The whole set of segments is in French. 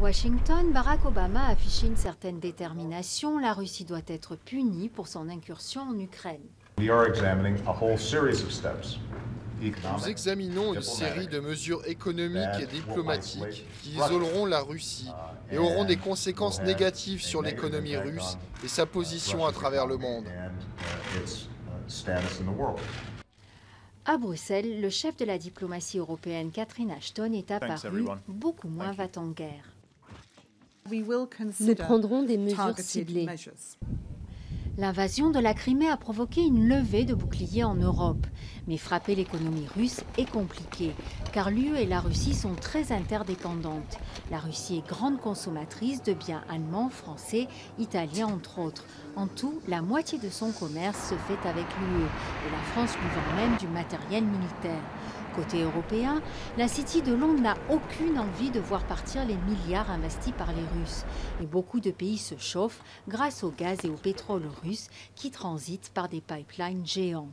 Washington, Barack Obama a affiché une certaine détermination. La Russie doit être punie pour son incursion en Ukraine. Nous examinons une série de mesures économiques et diplomatiques qui isoleront la Russie et auront des conséquences négatives sur l'économie russe et sa position à travers le monde. À Bruxelles, le chef de la diplomatie européenne, Catherine Ashton, est apparu beaucoup moins va-t-en-guerre. Nous prendrons des mesures ciblées. L'invasion de la Crimée a provoqué une levée de boucliers en Europe. Mais frapper l'économie russe est compliqué, car l'UE et la Russie sont très interdépendantes. La Russie est grande consommatrice de biens allemands, français, italiens entre autres. En tout, la moitié de son commerce se fait avec l'UE, et la France lui vend même du matériel militaire. Côté européen, la City de Londres n'a aucune envie de voir partir les milliards investis par les Russes. Et beaucoup de pays se chauffent grâce au gaz et au pétrole russe qui transitent par des pipelines géants.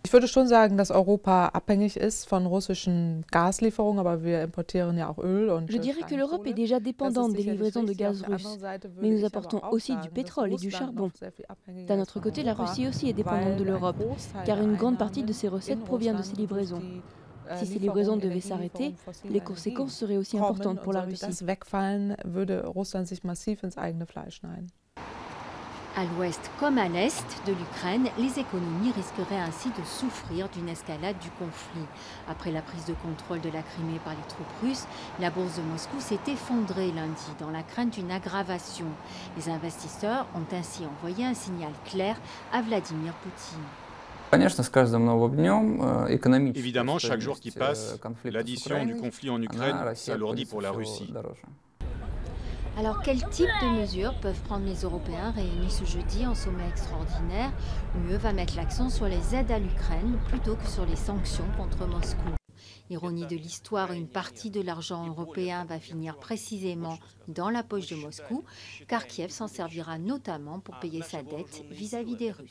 Ich würde schon sagen, dass Europa abhängig ist von russischen Gaslieferungen, aber wir importieren ja auch Öl und Je dirais que l'Europe est déjà dépendante des livraisons de gaz russe, mais nous apportons aussi du pétrole et du charbon. D'un autre côté, la Russie aussi est dépendante de l'Europe, car une grande partie de ses recettes provient de ces livraisons. Si ces livraisons devaient s'arrêter, les conséquences seraient aussi importantes pour la Russie. Das wegfallen, würde Russland sich massiv ins eigene Fleisch schneiden. À l'ouest comme à l'est de l'Ukraine, les économies risqueraient ainsi de souffrir d'une escalade du conflit. Après la prise de contrôle de la Crimée par les troupes russes, la bourse de Moscou s'est effondrée lundi dans la crainte d'une aggravation. Les investisseurs ont ainsi envoyé un signal clair à Vladimir Poutine. Évidemment, chaque jour qui passe, l'addition du conflit en Ukraine s'alourdit pour la Russie. Alors, quel type de mesures peuvent prendre les Européens réunis ce jeudi en sommet extraordinaire? L'UE va mettre l'accent sur les aides à l'Ukraine plutôt que sur les sanctions contre Moscou. Ironie de l'histoire, une partie de l'argent européen va finir précisément dans la poche de Moscou, car Kiev s'en servira notamment pour payer sa dette vis-à-vis des Russes.